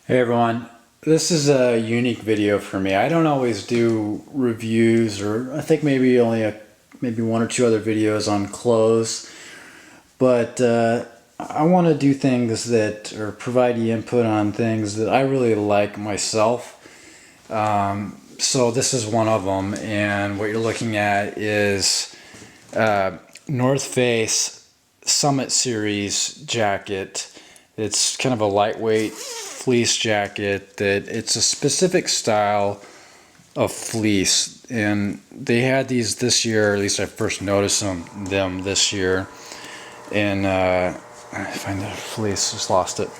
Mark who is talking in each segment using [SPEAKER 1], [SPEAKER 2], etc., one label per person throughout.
[SPEAKER 1] Hey everyone, this is a unique video for me. I don't always do reviews, or I think maybe maybe one or two other videos on clothes, but I want to do things that or provide you input on things that I really like myself. So this is one of them, and what you're looking at is North Face Summit Series jacket. It's kind of a lightweight fleece jacket that it's a specific style of fleece, and they had these this year, or at least I first noticed them this year. And I find the fleece, just lost it.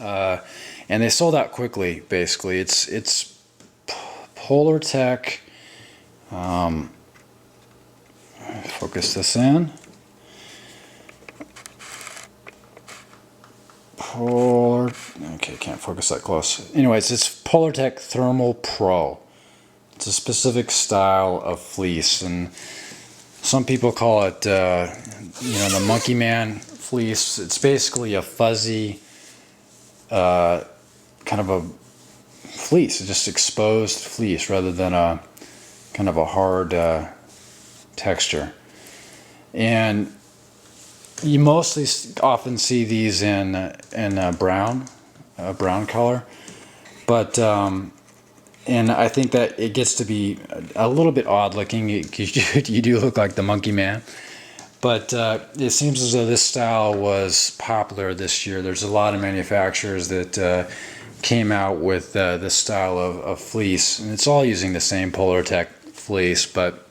[SPEAKER 1] And they sold out quickly. Basically, it's Polar Tech. Focus this in. Okay, can't focus that close. Anyways, it's Polar Tech Thermal Pro. It's a specific style of fleece, and some people call it, the Monkey Man fleece. It's basically a fuzzy, kind of a fleece. It's just exposed fleece rather than a kind of a hard texture. And you mostly often see these in brown color, but and I think that it gets to be a little bit odd looking. You do look like the Monkey Man, but it seems as though this style was popular this year. There's a lot of manufacturers that came out with this style of fleece, and it's all using the same Polar Tech fleece, but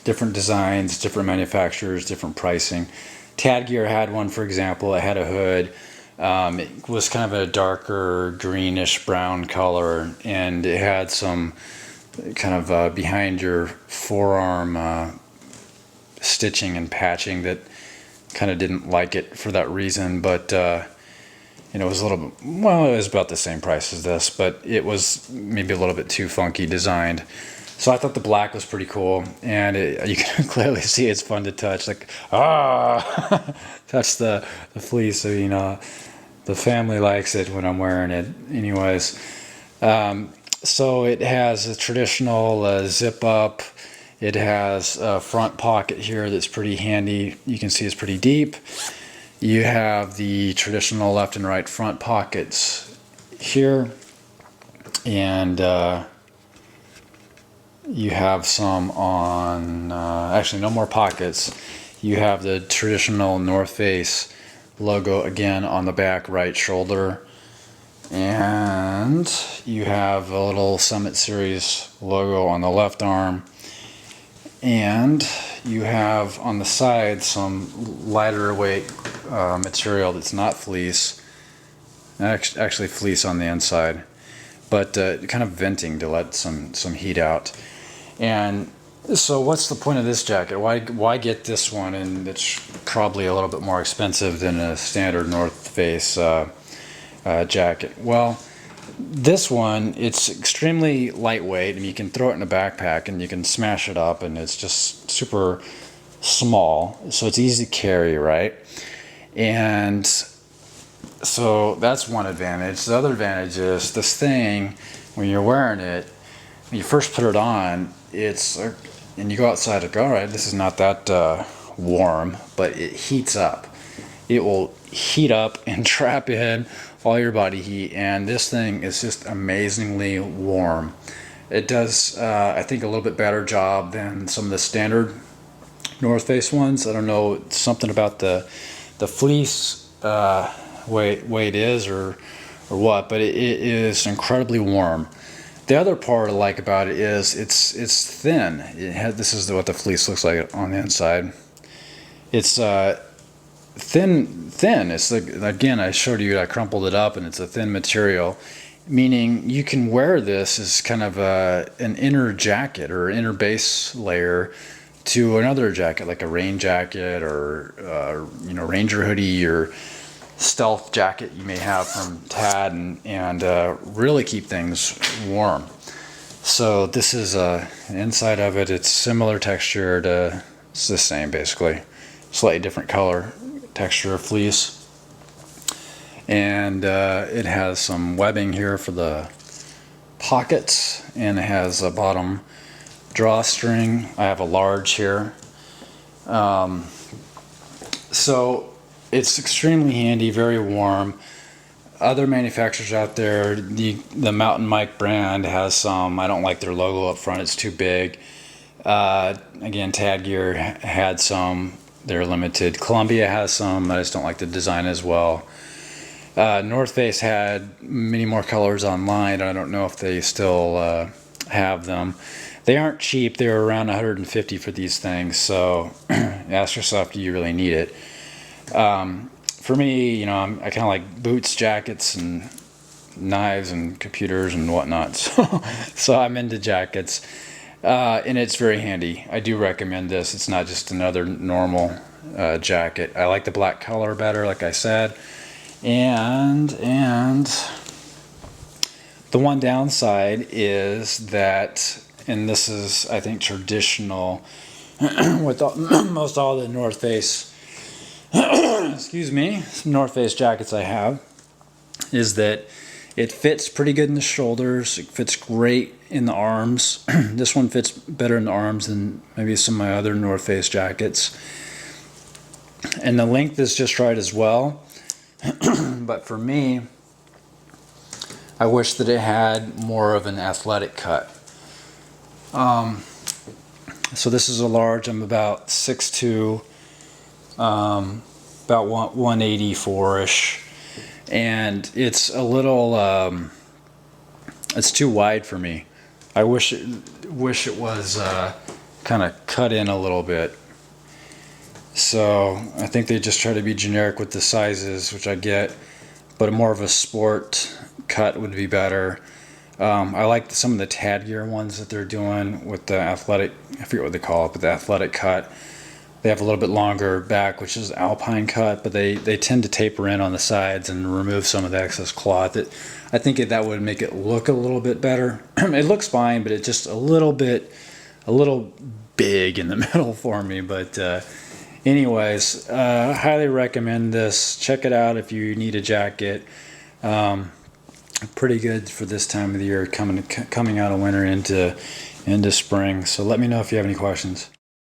[SPEAKER 1] different designs, different manufacturers, different pricing. Tad Gear had one, for example. It had a hood. It was kind of a darker greenish brown color, and it had some kind of behind your forearm stitching and patching that kind of didn't like it for that reason. But it was a little bit, well, it was about the same price as this, but it was maybe a little bit too funky designed. So I thought the black was pretty cool, and you can clearly see it's fun to touch. Like, touch the fleece. So the family likes it when I'm wearing it. Anyways, so it has a traditional zip up. It has a front pocket here that's pretty handy. You can see it's pretty deep. You have the traditional left and right front pockets here, and you have some on, actually no more pockets. You have the traditional North Face logo again on the back right shoulder. And you have a little Summit Series logo on the left arm. And you have on the side some lighter weight material that's not fleece. Actually fleece on the inside, but kind of venting to let some heat out. And so what's the point of this jacket? Why get this one? And it's probably a little bit more expensive than a standard North Face jacket. Well, this one, it's extremely lightweight, and you can throw it in a backpack and you can smash it up, and it's just super small, so it's easy to carry, right? And so that's one advantage. The other advantage is this thing, when you're wearing it, when you first put it on, and you go outside and go, all right, this is not that warm, but it heats up. It will heat up and trap in all your body heat, and this thing is just amazingly warm. It does, I think, a little bit better job than some of the standard North Face ones. I don't know, something about the fleece way it is or what, but it is incredibly warm. The other part I like about it is it's thin. This is what the fleece looks like on the inside. It's thin. It's like, again, I showed you, I crumpled it up, and it's a thin material, meaning you can wear this as kind of an inner jacket or inner base layer to another jacket, like a rain jacket or Ranger hoodie or stealth jacket you may have from Tad, and really keep things warm. So this is inside of it. It's similar texture to, it's the same basically, slightly different color texture of fleece. and it has some webbing here for the pockets, and it has a bottom drawstring. I have a large here. So it's extremely handy, very warm. Other manufacturers out there, the Mountain Mike brand has some. I don't like their logo up front, it's too big. Again, Tad Gear had some. They're limited. Columbia has some. I just don't like the design as well. North Face had many more colors online. I don't know if they still have them. They aren't cheap. They're around 150 for these things. So ask yourself, do you really need it? For me, you know, I kind of like boots, jackets, and knives and computers and whatnot. So I'm into jackets. And it's very handy. I do recommend this. It's not just another normal jacket. I like the black color better, like I said. And the one downside is that, and this is, I think, traditional with most all the North Face, excuse me, North Face jackets I have, is that it fits pretty good in the shoulders. It fits great in the arms. This one fits better in the arms than maybe some of my other North Face jackets. And the length is just right as well. But for me, I wish that it had more of an athletic cut. So this is a large. I'm about 6'2", about 184-ish. And it's a little, it's too wide for me. I wish it was kind of cut in a little bit. So I think they just try to be generic with the sizes, which I get, but more of a sport cut would be better. I like some of the Tad Gear ones that they're doing with the athletic, I forget what they call it, but the athletic cut. They have a little bit longer back, which is alpine cut, but they tend to taper in on the sides and remove some of the excess cloth. I think that would make it look a little bit better. It looks fine, but it's just a little big in the middle for me. But anyways, highly recommend this. Check it out if you need a jacket. Pretty good for this time of the year, coming out of winter into spring. So let me know if you have any questions.